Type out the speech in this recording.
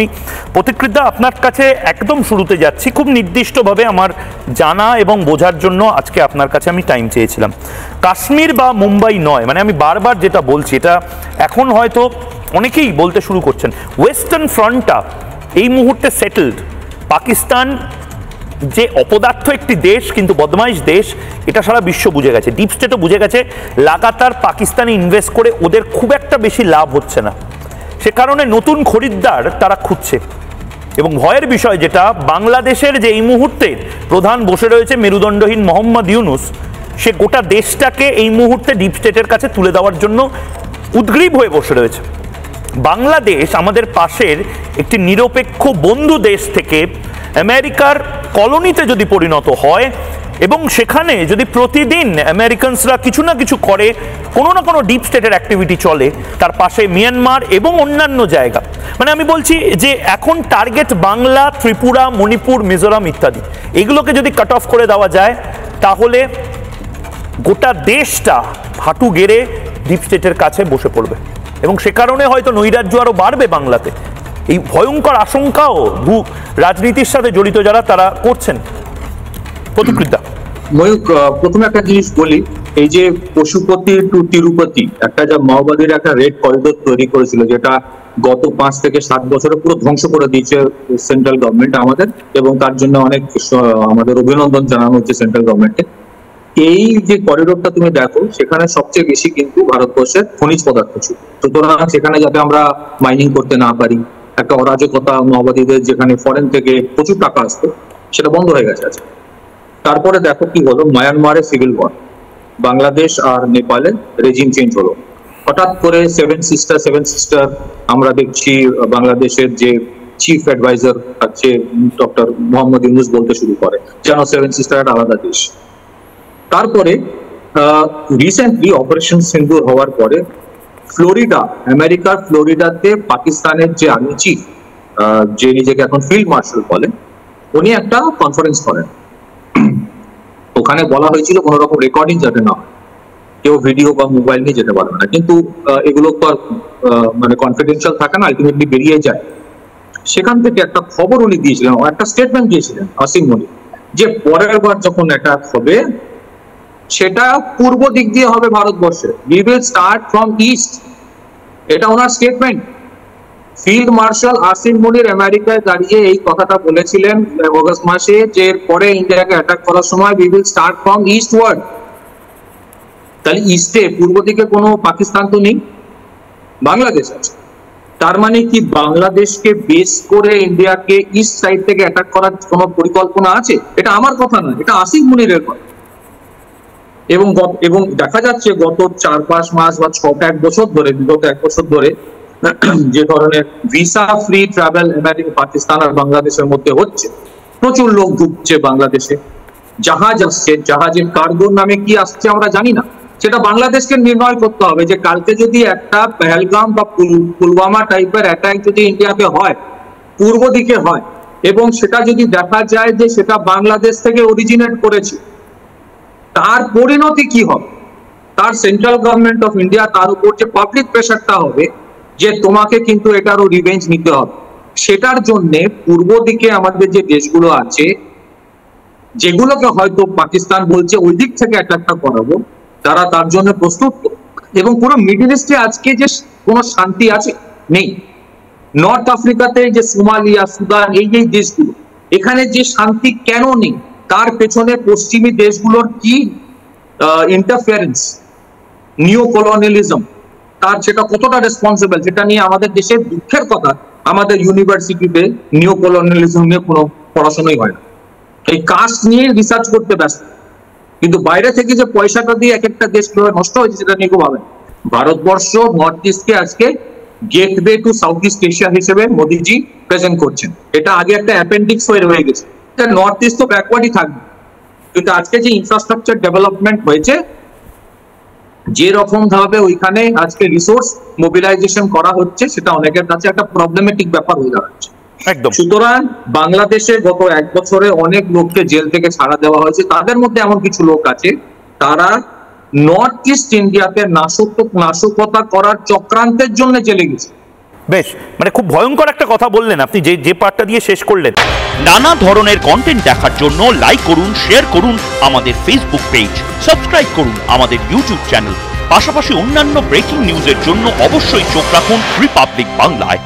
আমি প্রতিকৃতি আপনার কাছে একদম শুরুতে যাচ্ছি, খুব নির্দিষ্টভাবে আমার জানা এবং বোঝার জন্য আজকে আপনার কাছে আমি টাইম চেয়েছিলাম। কাশ্মীর বা মুম্বাই নয়, মানে আমি বারবার যেটা বলছি, এটা এখন হয়তো অনেকেই বলতে শুরু করছেন, ওয়েস্টার্ন ফ্রন্টটা এই মুহূর্তে সেটেলড। পাকিস্তান যে অপদার্থ একটি দেশ, কিন্তু বদমাইশ দেশ, এটা সারা বিশ্ব বুঝে গেছে, ডিপ স্টেটও বুঝে গেছে। লাগাতার পাকিস্তানে ইনভেস্ট করে ওদের খুব একটা বেশি লাভ হচ্ছে না, সে কারণে নতুন খরিদ্দার তারা খুঁজছে। এবং ভয়ের বিষয় যেটা, বাংলাদেশের যে এই মুহূর্তে প্রধান বসে রয়েছে মেরুদণ্ডহীন মোহাম্মদ ইউনুস, সে গোটা দেশটাকে এই মুহূর্তে ডিপ স্টেটের কাছে তুলে দেওয়ার জন্য উদ্গ্রীব হয়ে বসে রয়েছে। বাংলাদেশ আমাদের পাশের একটি নিরপেক্ষ বন্ধু দেশ থেকে আমেরিকার কলোনিতে যদি পরিণত হয় এবং সেখানে যদি প্রতিদিন আমেরিকানসরা কিছু না কিছু করে, কোনো না কোনো ডিপ স্টেটের অ্যাক্টিভিটি চলে, তার পাশে মিয়ানমার এবং অন্যান্য জায়গা, মানে আমি বলছি যে এখন টার্গেট বাংলা, ত্রিপুরা, মণিপুর, মিজোরাম ইত্যাদি, এগুলোকে যদি কাট অফ করে দেওয়া যায়, তাহলে গোটা দেশটা হাঁটু গেড়ে ডিপ স্টেটের কাছে বসে পড়বে। এবং সে কারণে হয়তো নৈরাজ্য আরও বাড়বে বাংলাতে। এই ভয়ঙ্কর আশঙ্কাও ভূ রাজনীতির সাথে জড়িত যারা, তারা করছেন। প্রতিকৃতি ময়ূক, প্রথমে একটা জিনিস বলি, এই যে পশুপতি টু তিরুপতি একটা যা মাওবাদীর একটা রেড করিডোর তৈরি করেছিল, যেটা গত 5 থেকে 7 বছরে পুরো ধ্বংস করে দিয়েছে সেন্ট্রাল গভর্নমেন্ট আমাদের, এবং তার জন্য অনেক আমাদের অভিনন্দন জানানো হচ্ছে সেন্ট্রাল গভর্নমেন্টকে। এই যে করিডোরটা তুমি দেখো, সেখানে সবচেয়ে বেশি কিন্তু ভারতবর্ষের খনিজ পদার্থ ছিল, সুতরাং সেখানে যাতে আমরা মাইনিং করতে না পারি, একটা অরাজকতা মাওবাদীদের, যেখানে ফরেন থেকে প্রচুর টাকা আসতো, সেটা বন্ধ হয়ে গেছে আজকে। তারপরে দেখো কি হলো, মায়ানমারে সিভিল ওয়ার, বাংলাদেশ আর নেপালে রেজিম চেঞ্জ হলো, হঠাৎ করে সেভেন সিস্টার আমরা দেখছি বাংলাদেশের যে চিফ অ্যাডভাইজার আছে ডক্টর মোহাম্মদ ইউনুস বলতে শুরু করে যেন সেভেন সিস্টার একটা আলাদা দেশ। তারপরে রিসেন্টলি অপারেশন সিন্দুর হওয়ার পরে ফ্লোরিডা, আমেরিকার ফ্লোরিডাতে পাকিস্তানের যে আর্মি চিফ, যে নিজেকে এখন ফিল্ড মার্শাল বলেন, উনি একটা কনফারেন্স করেন। ওখানে বলা হয়েছিল কোনো রকম রেকর্ডিং যাতে না হয়, কেউ ভিডিও বা মোবাইল নিয়ে যেতে পারবে না, কিন্তু এগুলো তো আর মানে কনফিডেন্সিয়াল থাকে না, আলটিমেটলি বেরিয়ে যায়। সেখান থেকে একটা খবর উনি দিয়েছিলেন, একটা স্টেটমেন্ট দিয়েছিলেন আসিম মনির, যে পরের বার যখন অ্যাটাক হবে সেটা পূর্ব দিক দিয়ে হবে ভারতবর্ষে, we will start from east. এটা ওনার স্টেটমেন্ট। ফিল্ড মার্শাল আসিম মনির আমেরিকায় দাঁড়িয়ে এই কথাটা বলেছিলেন অগস্ট মাসে, যে পরে ইন্ডিয়াকে অ্যাটাক করার সময় উই উইল স্টার্ট ফ্রম ইস্টওয়ার্ড। তাহলে ইস্টে, পূর্ব দিকে কোনো পাকিস্তান তো নেই, বাংলাদেশ আছে। তার মানে কি বাংলাদেশকে বেস করে ইন্ডিয়াকে ইস্ট সাইড থেকে অ্যাটাক করার কোনো পরিকল্পনা আছে? এটা আমার কথা না, এটা আসিম মনিরের কথা। এবং দেখা যাচ্ছে গত 4-5 মাস বা 6-1 বছর ধরে, বিগত 1 বছর ধরে যে ধরনের ভিসা ফ্রি ট্রাভেল পাকিস্তান আর বাংলাদেশের মধ্যে হচ্ছে, প্রচুর লোক ঢুকছে বাংলাদেশে, জাহাজ আসছে, জাহাজের কার্গোর নামে কি আসছে আমরা জানি না, সেটা বাংলাদেশকে নির্ণয় করতে হবে। যে কালকে যদি একটা পেহেলগাম বা পুলওয়ামা টাইপের অ্যাটাক যদি ইন্ডিয়াতে হয়, পূর্ব দিকে হয়, এবং সেটা যদি দেখা যায় যে সেটা বাংলাদেশ থেকে অরিজিনেট করেছে, তার পরিণতি কি হবে? তার সেন্ট্রাল গভর্নমেন্ট অফ ইন্ডিয়া, তার উপর যে পাবলিক প্রেশারটা হবে যে তোমাকে কিন্তু এটারও রিভেঞ্জ নিতে হবে, সেটার জন্য পূর্ব দিকে আমাদের যে দেশগুলো আছে, যেগুলোকে হয়তো পাকিস্তান বলছে ওই দিক থেকে অ্যাটাকটা করাবো, তারা তার জন্য প্রস্তুত। এবং পুরো মিডল ইস্টে আজকে যে কোনো শান্তি আছে নেই। নর্থ আফ্রিকাতে যে সোমালিয়া, সুদান, এই দেশগুলো, এখানে যে শান্তি কেন নেই, তার পেছনে পশ্চিমী দেশগুলোর কি ইন্টারফারেন্স, নিও কলোনিয়ালিজম, তার সেটা কতটা রেসপন্সিবল, যেটা নিয়ে আমাদের দেশের দুঃখের কথা, আমাদের ইউনিভার্সিটিতে নিও কলোনিয়ালিজম নিয়ে কোনো পড়াশোনাই হয় না, এই কাস্ট নিয়ে রিসার্চ করতে ব্যস্ত। কিন্তু বাইরে থেকে যে পয়সাটা দিয়ে এক একটা দেশ কিভাবে নষ্ট হয়েছে সেটা নিয়ে ভাবেন। ভারতবর্ষ নর্থ ইস্টকে আজকে gateway to south east Asia হিসেবে মোদিজি প্রেজেন্ট করছেন। এটা আগে একটা অ্যাপেন্ডিক্স হয়ে রয়ে গেছে, নর্থ ইস্ট তো ব্যাকওয়ার্ডই থাকবে। কিন্তু আজকে যে ইনফ্রাস্ট্রাকচার ডেভেলপমেন্ট হয়েছে, যে রকম ভাবে ওইখানে আজকে রিসোর্স মোবিলাইজেশন করা হচ্ছে, সেটা অনেকের কাছে একটা প্রবলেমেটিক ব্যাপার হয়ে দাঁড়াচ্ছে। সুতরাং বাংলাদেশে গত 1 বছরে অনেক লোককে জেল থেকে ছাড়া দেওয়া হয়েছে, তাদের মধ্যে এমন কিছু লোক আছে তারা নর্থ ইস্ট ইন্ডিয়াতে নাশকতা করার চক্রান্তের জন্য জেলে গেছে। বেশ, মানে খুব ভয়ঙ্কর একটা কথা বললেন আপনি, যে পার্টটা দিয়ে শেষ করলেন। নানা ধরনের কন্টেন্ট দেখার জন্য লাইক করুন, শেয়ার করুন আমাদের ফেসবুক পেজ, সাবস্ক্রাইব করুন আমাদের ইউটিউব চ্যানেল। পাশাপাশি অন্যান্য ব্রেকিং নিউজের জন্য অবশ্যই চোখ রাখুন রিপাবলিক বাংলায়।